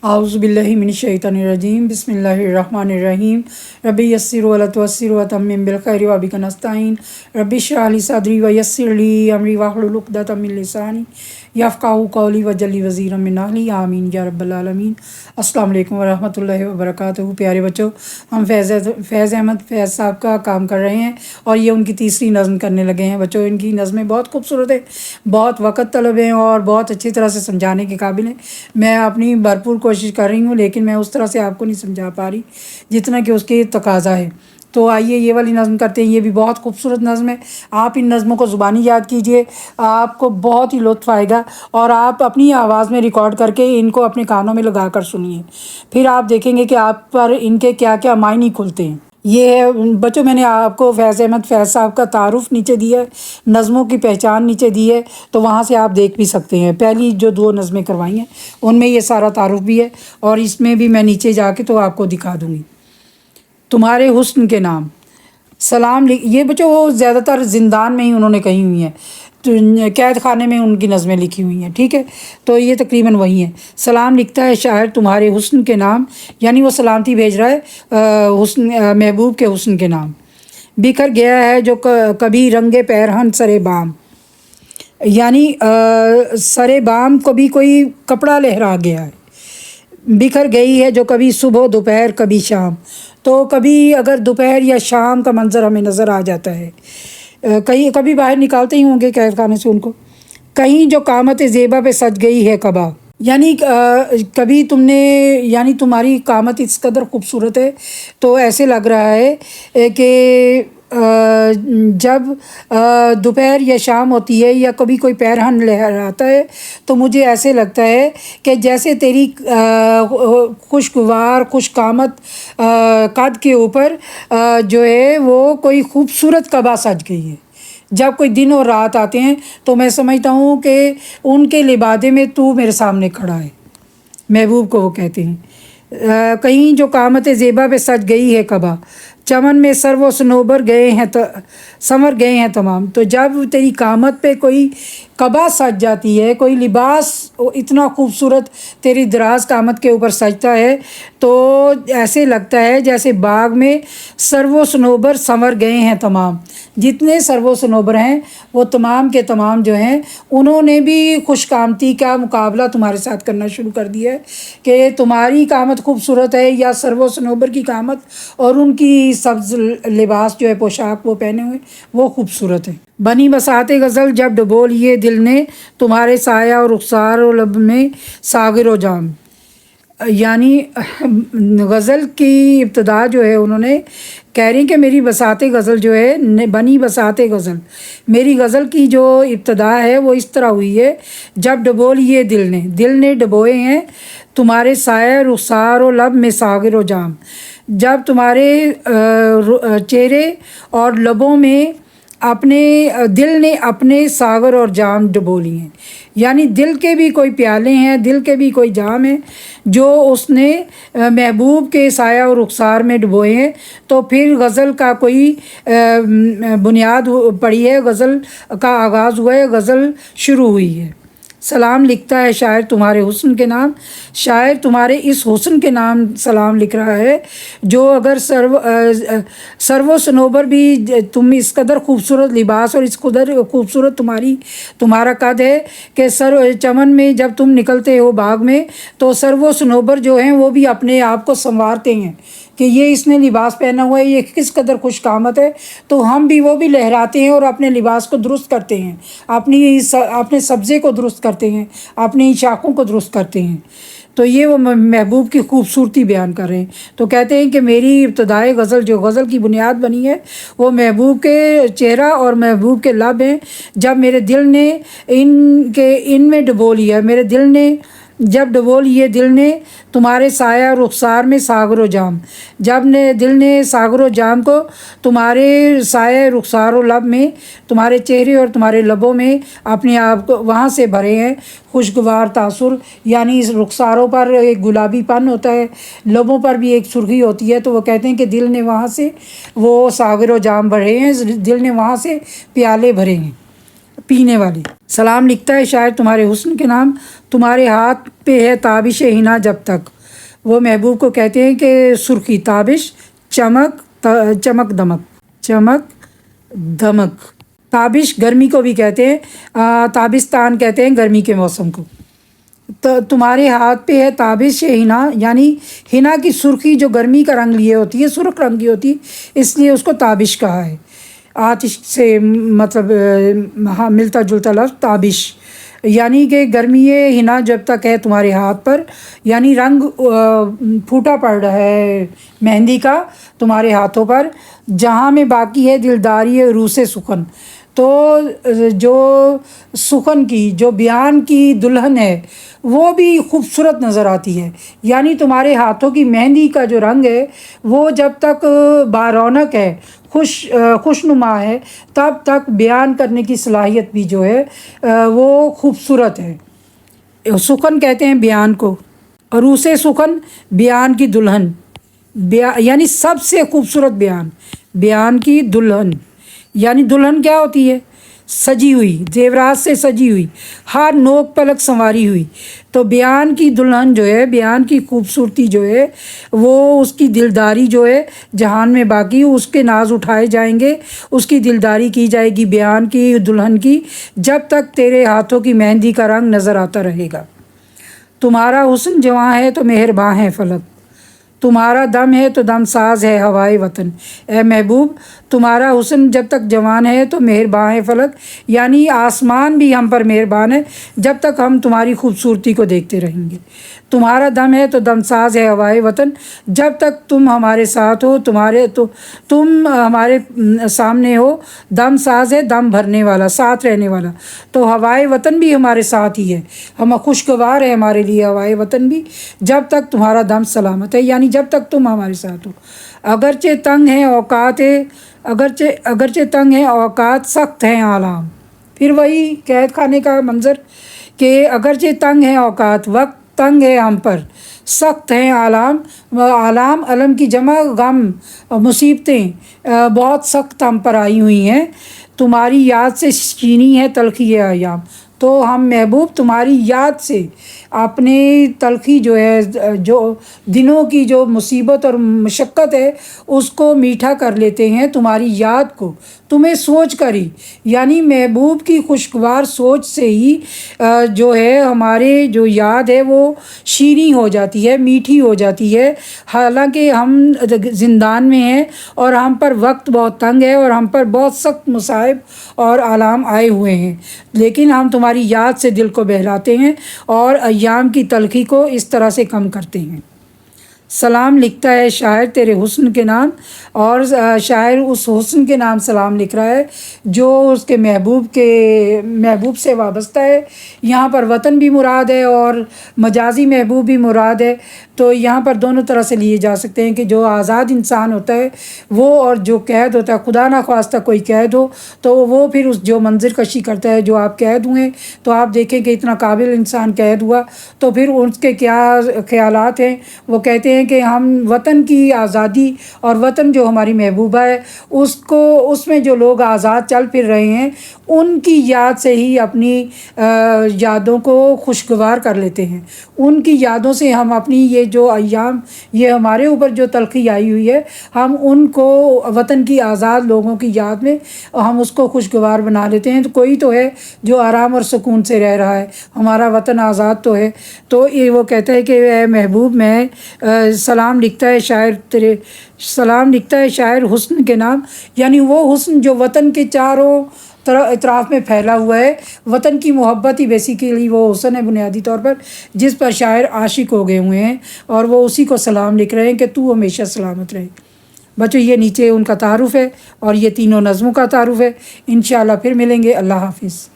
आउज़ुबिल्लाहि मिनश्शैतानिर्रजीम बिस्मिल्लाहिर्रहमानिर्रहीम रब्बि यस्सिर वला तुअस्सिर वतम्मिम बिल खैरि व बिका नस्तईन रब्बि इश्रह ली सदरी व यस्सिर ली अमरी वाहलुल उक़दतम मिन लिसानी यफ़क़हू क़ौली वजल्ली वज़ीरम मिन अहली आमीन या रब्बल आलमीन। अस्सलाम वालेकुम व रहमतुल्लाहि व बरकातुहू। प्यारे बच्चों, हम फैज़ अहमद फैज़ साहब का काम कर रहे हैं और ये उनकी तीसरी नज़्म करने लगे हैं। बच्चों, इनकी नज़में बहुत खूबसूरत है, बहुत वक़्त तलब हैं और बहुत अच्छी तरह से समझाने के काबिल हैं। मैं अपनी भरपूर कोशिश कर रही हूँ, लेकिन मैं उस तरह से आपको नहीं समझा पा रही जितना कि उसकी तकाज़ा है। तो आइए ये वाली नज़्म करते हैं। ये भी बहुत खूबसूरत नज़्म है। आप इन नज़्मों को ज़ुबानी याद कीजिए, आपको बहुत ही लुत्फ़ आएगा और आप अपनी आवाज़ में रिकॉर्ड करके इनको अपने कानों में लगा कर सुनिए। फिर आप देखेंगे कि आप पर इनके क्या क्या मायने खुलते हैं। ये है बच्चों, मैंने आपको फैज़ अहमद फैज़ साहब का तारुफ़ नीचे दिया है, नज़मों की पहचान नीचे दी है, तो वहाँ से आप देख भी सकते हैं। पहली जो 2 नज़में करवाई हैं उनमें ये सारा तारुफ़ भी है और इसमें भी मैं नीचे जाके तो आपको दिखा दूँगी। तुम्हारे हुस्न के नाम सलाम ये बच्चों वो ज़्यादातर ज़िंदान में ही उन्होंने कही हुई हैं, तो कैद खाने में उनकी नज़में लिखी हुई हैं। ठीक है, तो ये तकरीबन वही हैं। सलाम लिखता है शायर तुम्हारे हुस्न के नाम, यानी वो सलामती भेज रहा है हुस्न महबूब के हुस्न के नाम। बिखर गया है जो कभी रंगे पैरहन सरे बाम, यानी सरे बाम को भी कोई कपड़ा लहरा गया है। बिखर गई है जो कभी सुबह दोपहर कभी शाम, तो कभी अगर दोपहर या शाम का मंज़र हमें नज़र आ जाता है, कहीं कभी बाहर निकालते ही होंगे कैद खाने से उनको। कहीं जो कामत ज़ेबा पे सज गई है कबा, यानी कभी तुमने, यानी तुम्हारी कामत इस कदर खूबसूरत है तो ऐसे लग रहा है कि जब दोपहर या शाम होती है या कभी कोई पैरहन लहराता है तो मुझे ऐसे लगता है कि जैसे तेरी खुशगवार खुशकामत कद के ऊपर जो है वो कोई खूबसूरत कबा सज गई है। जब कोई दिन और रात आते हैं तो मैं समझता हूँ कि उनके लिबादे में तू मेरे सामने खड़ा है। महबूब को वो कहते हैं। कहीं जो कामत ज़ेबा पे सज गई है कबा, चमन में सर व सनोबर गए हैं तो संवर गए हैं तमाम। तो जब तेरी कामत पे कोई कबा सज जाती है, कोई लिबास इतना खूबसूरत तेरी दराज कामत के ऊपर सजता है, तो ऐसे लगता है जैसे बाग में सरवो सनोबर संवर गए हैं तमाम। जितने सरवो सनोबर हैं वो तमाम के तमाम जो हैं उन्होंने भी खुशकामती का मुकाबला तुम्हारे साथ करना शुरू कर दिया है कि तुम्हारी कामत खूबसूरत है या सरवो सनोबर की कामत, और उनकी सब्ज़ लिबास जो है पोशाक वो पहने हुए वो खूबसूरत है। बनी बसाते गज़ल जब डुबो लिए दिल ने तुम्हारे साया और रुखसार और लब में सागिर व जाम, यानी गज़ल की इब्तदा जो है उन्होंने कह रही हैं कि मेरी बसाते गज़ल जो है, बनी बसाते गज़ल, मेरी गज़ल की जो इब्तदा है वो इस तरह हुई है जब डुबो लिए दिल ने डुबोए हैं तुम्हारे साया रुखसार और लब में सागिर व जाम। जब तुम्हारे चेहरे और लबों में अपने दिल ने अपने सागर और जाम डुबो लिए हैं, यानी दिल के भी कोई प्याले हैं, दिल के भी कोई जाम हैं जो उसने महबूब के साया और रुखसार में डुबोए हैं। तो फिर गज़ल का कोई बुनियाद पड़ी है, गज़ल का आगाज़ हुआ है, गज़ल शुरू हुई है। सलाम लिखता है शायर तुम्हारे हुस्न के नाम, शायर तुम्हारे इस हुस्न के नाम सलाम लिख रहा है जो अगर सर्वो सनोबर भी तुम इस कदर खूबसूरत लिबास और इस कदर खूबसूरत तुम्हारा कद है कि चमन में जब तुम निकलते हो बाग में तो सर्वो सनोबर जो हैं वो भी अपने आप को संवारते हैं कि ये इसने लिबास पहना हुआ है, ये किस कदर खुशकामत है। तो हम भी वो भी लहराते हैं और अपने लिबास को दुरुस्त करते हैं, अपने सब्ज़े को दुरुस्त करते हैं, अपनी शाखों को दुरुस्त करते हैं। तो ये वो महबूब की खूबसूरती बयान कर रहे हैं। तो कहते हैं कि मेरी इब्तदाई गज़ल जो गज़ल की बुनियाद बनी है वो महबूब के चेहरा और महबूब के लब हैं। जब मेरे दिल ने इनमें डुबो लिया, मेरे दिल ने जब डुबो लिए दिल ने तुम्हारे साया रुखसार में सागर व जाम, जब ने दिल ने सागर व जाम को तुम्हारे साया रुखसार व लब में, तुम्हारे चेहरे और तुम्हारे लबों में अपने आप को वहाँ से भरे हैं खुशगवार तासुर, यानी इस रुखसारों पर एक गुलाबीपन होता है, लबों पर भी एक सुर्खी होती है। तो वो कहते हैं कि दिल ने वहाँ से वो सागर व जाम भरे हैं, दिल ने वहाँ से प्याले भरे हैं। پینے والی۔ سلام لکھتا ہے شاعر تمہارے حسن کے نام، تمہارے ہاتھ پہ ہے تابش حنا جب تک۔ وہ محبوب کو کہتے ہیں کہ سرخی، تابش، چمک دمک۔ تابش گرمی کو بھی کہتے ہیں، تابستان کہتے ہیں گرمی کے موسم کو۔ تو تمہارے ہاتھ پہ ہے تابش حنا، یعنی حنا کی سرخی جو گرمی کا رنگ لیے ہوتی ہے، سرخ رنگ کی ہوتی ہے، اس لیے اس کو تابش کہا ہے۔ آتش سے مطلب ملتا جلتا لفظ تابش، یعنی کہ گرمی حنا جب تک ہے تمہارے ہاتھ پر، یعنی رنگ پھوٹا پڑ رہا ہے مہندی کا تمہارے ہاتھوں پر، جہاں میں باقی ہے دلداری روح سے سخن۔ تو جو سخن کی، جو بیان کی دلہن ہے، وہ بھی خوبصورت نظر آتی ہے، یعنی تمہارے ہاتھوں کی مہندی کا جو رنگ ہے وہ جب تک بارونق ہے، خوشنما ہے، تب تک بیان کرنے کی صلاحیت بھی جو ہے وہ خوبصورت ہے۔ سخن کہتے ہیں بیان کو، عروس سخن بیان کی دلہن، یعنی سب سے خوبصورت بیان کی دلہن، یعنی دلہن کیا ہوتی ہے؟ سجی ہوئی، زیورات سے سجی ہوئی، ہر نوک پلک سنواری ہوئی۔ تو بیان کی دلہن جو ہے، بیان کی خوبصورتی جو ہے، وہ اس کی دلداری جو ہے جہان میں باقی، اس کے ناز اٹھائے جائیں گے، اس کی دلداری کی جائے گی بیان کی دلہن کی، جب تک تیرے ہاتھوں کی مہندی کا رنگ نظر آتا رہے گا۔ تمہارا حسن جواں ہے تو مہرباں ہے فلک، تمہارا دم ہے تو دم ساز ہے ہوائے وطن۔ اے محبوب، تمہارا حسن جب تک جوان ہے تو مہرباں ہے فلک، یعنی آسمان بھی ہم پر مہربان ہے جب تک ہم تمہاری خوبصورتی کو دیکھتے رہیں گے۔ تمہارا دم ہے تو دم ساز ہے ہوائے وطن، جب تک تم ہمارے ساتھ ہو، تم ہمارے سامنے ہو، دم ساز ہے دم بھرنے والا، ساتھ رہنے والا۔ تو ہوائے وطن بھی ہمارے ساتھ ہی ہے، ہم خوشگوار ہے ہمارے لیے ہوائے وطن بھی، جب تک تمہارا دم سلامت ہے، یعنی جب تک تم ہمارے ساتھ ہو۔ اگرچہ تنگ ہیں اوقات سخت ہیں آلام۔ پھر وہی قید خانے کا منظر کہ اگرچہ تنگ ہیں اوقات، وقت تنگ ہے ہم پر، سخت ہیں آلام، علم کی جمع غم، مصیبتیں بہت سخت ہم پر آئی ہوئی ہیں، تمہاری یاد سے چینی ہے تلخی ایام۔ تو ہم محبوب تمہاری یاد سے اپنی تلخی جو ہے، جو دنوں کی جو مصیبت اور مشقت ہے، اس کو میٹھا کر لیتے ہیں تمہاری یاد کو، تمہیں سوچ کر ہی، یعنی محبوب کی خوشگوار سوچ سے ہی جو ہے ہمارے جو یاد ہے وہ شیریں ہو جاتی ہے، میٹھی ہو جاتی ہے۔ حالانکہ ہم زندان میں ہیں اور ہم پر وقت بہت تنگ ہے اور ہم پر بہت سخت مصائب اور آلام آئے ہوئے ہیں، لیکن ہم تمہاری یاد سے دل کو بہلاتے ہیں اور ایام کی تلخی کو اس طرح سے کم کرتے ہیں۔ سلام لکھتا ہے شاعر تیرے حسن کے نام، اور شاعر اس حسن کے نام سلام لکھ رہا ہے جو اس کے محبوب سے وابستہ ہے۔ یہاں پر وطن بھی مراد ہے اور مجازی محبوب بھی مراد ہے، تو یہاں پر دونوں طرح سے لیے جا سکتے ہیں کہ جو آزاد انسان ہوتا ہے وہ، اور جو قید ہوتا ہے، خدا نخواستہ کوئی قید ہو تو وہ پھر اس جو منظر کشی کرتا ہے، جو آپ قید ہوئے تو آپ دیکھیں کہ اتنا قابل انسان قید ہوا تو پھر اس کے کیا خیالات ہیں۔ وہ کہتے ہیں کہ ہم وطن کی آزادی اور وطن جو ہماری محبوبہ ہے اس میں جو لوگ آزاد چل پھر رہے ہیں، ان کی یاد سے ہی اپنی یادوں کو خوشگوار کر لیتے ہیں، ان کی یادوں سے ہم اپنی یہ جو ایام، یہ ہمارے اوپر جو تلخی آئی ہوئی ہے، ہم ان کو وطن کی آزاد لوگوں کی یاد میں ہم اس کو خوشگوار بنا لیتے ہیں۔ تو کوئی تو ہے جو آرام اور سکون سے رہ رہا ہے، ہمارا وطن آزاد تو ہے۔ تو یہ وہ کہتا ہے کہ اے محبوب، میں سلام لکھتا ہے شاعر حسن کے نام، یعنی وہ حسن جو وطن کے چاروں اطراف میں پھیلا ہوا ہے، وطن کی محبت ہی بیسیکلی وہ حسن ہے بنیادی طور پر، جس پر شاعر عاشق ہو گئے ہوئے ہیں، اور وہ اسی کو سلام لکھ رہے ہیں کہ تو ہمیشہ سلامت رہے۔ بچوں، یہ نیچے ان کا تعارف ہے اور یہ تینوں نظموں کا تعارف ہے۔ انشاءاللہ پھر ملیں گے۔ اللہ حافظ۔